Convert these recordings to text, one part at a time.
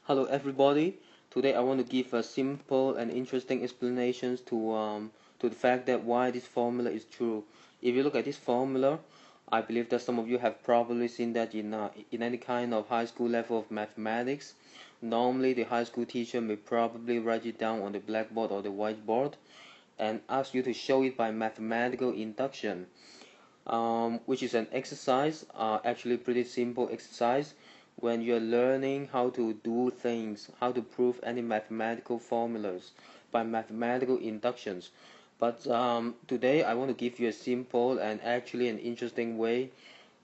Hello everybody. Today I want to give a simple and interesting explanations to the fact that why this formula is true. If you look at this formula, I believe that some of you have probably seen that in any kind of high school level of mathematics. Normally the high school teacher may probably write it down on the blackboard or the whiteboard and ask you to show it by mathematical induction, which is an exercise, actually pretty simple exercise when you're learning how to do things, how to prove any mathematical formulas by mathematical inductions. But today I want to give you a simple and actually an interesting way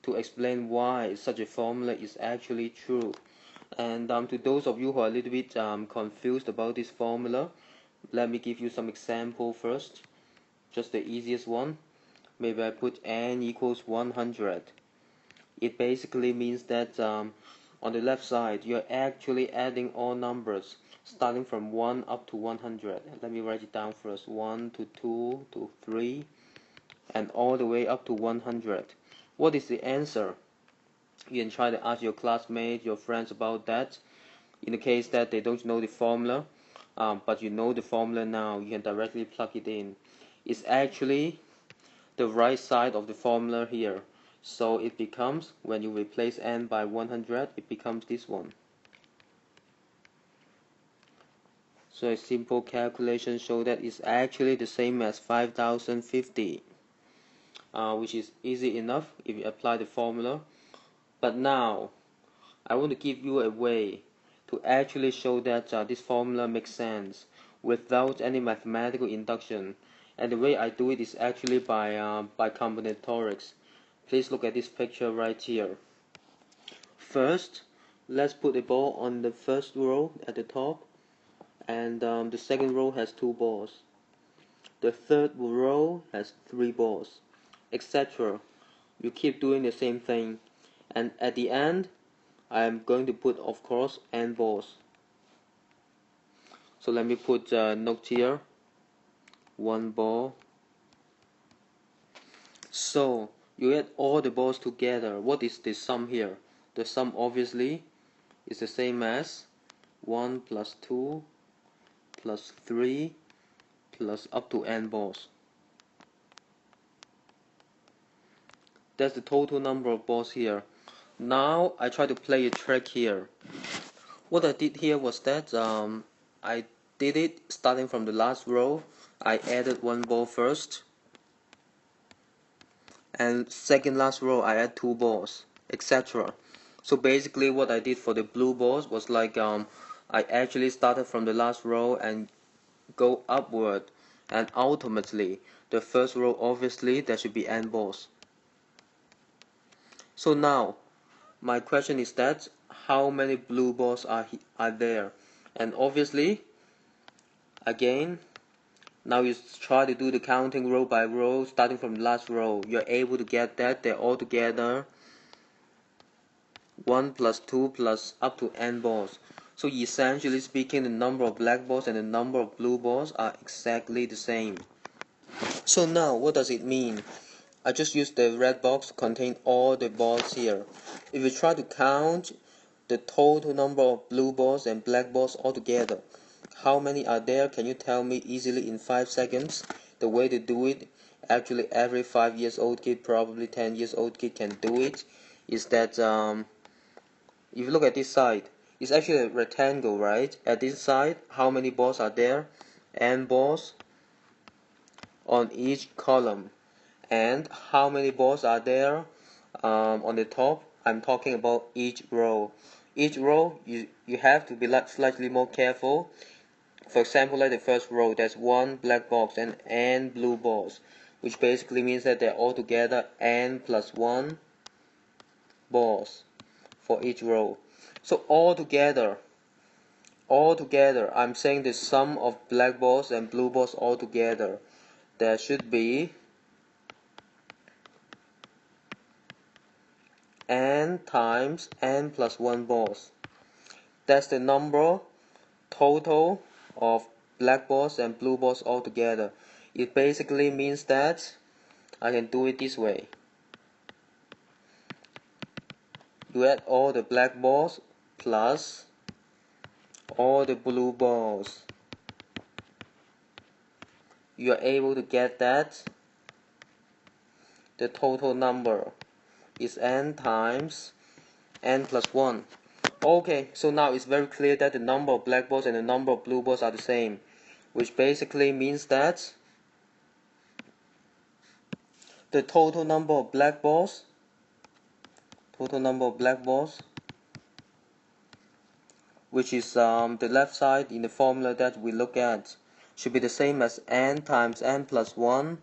to explain why such a formula is actually true. And to those of you who are a little bit confused about this formula, let me give you some example first, just the easiest one. Maybe I put n equals 100. It basically means that on the left side you're actually adding all numbers starting from 1 up to 100. Let me write it down first. 1 to 2 to 3 and all the way up to 100. What is the answer? You can try to ask your classmates, your friends about that. In the case that they don't know the formula, but you know the formula now, you can directly plug it in. It's actually the right side of the formula here. So it becomes, when you replace n by 100, it becomes this one. So a simple calculation shows that it's actually the same as 5050, which is easy enough if you apply the formula. But now, I want to give you a way to actually show that this formula makes sense without any mathematical induction. And the way I do it is actually by combinatorics. Please look at this picture right here. First, let's put a ball on the first row at the top, and the second row has 2 balls. The third row has 3 balls, etc. You keep doing the same thing, and at the end, I am going to put, of course, n balls. So let me put a note here, 1 ball. So you add all the balls together. What is the sum here? The sum obviously is the same as 1 plus 2 plus 3 plus up to n balls. That's the total number of balls here. Now I try to play a trick here. What I did here was that I did it starting from the last row. I added 1 ball first, and second last row I add 2 balls, etc. So basically what I did for the blue balls was like I actually started from the last row and go upward, and ultimately the first row, obviously there should be n balls. So now my question is that how many blue balls are there? And obviously, again, now you try to do the counting row by row starting from the last row. You're able to get that they're all together 1 plus 2 plus up to n balls. So essentially speaking, the number of black balls and the number of blue balls are exactly the same. So now what does it mean? I just used the red box to contain all the balls here. If you try to count the total number of blue balls and black balls altogether, how many are there? Can you tell me easily in 5 seconds? The way to do it, actually every 5 years old kid, probably 10 years old kid can do it, is that if you look at this side, it's actually a rectangle, right? At this side, how many balls are there? N balls on each column. And how many balls are there on the top? I'm talking about each row. Each row, you have to be slightly more careful. For example, like the first row, there's 1 black box and n blue balls, which basically means that they're all together n plus 1 balls for each row. So altogether, I'm saying the sum of black balls and blue balls altogether, there should be n times n plus 1 balls. That's the number total of black balls and blue balls altogether. It basically means that I can do it this way. You add all the black balls plus all the blue balls. You are able to get that the total number is n times n plus 1. Okay, so now it's very clear that the number of black balls and the number of blue balls are the same, which basically means that the total number of black balls, which is the left side in the formula that we look at, should be the same as n times n plus 1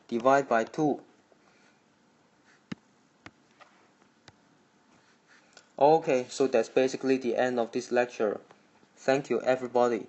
divided by 2. Okay, so that's basically the end of this lecture. Thank you, everybody.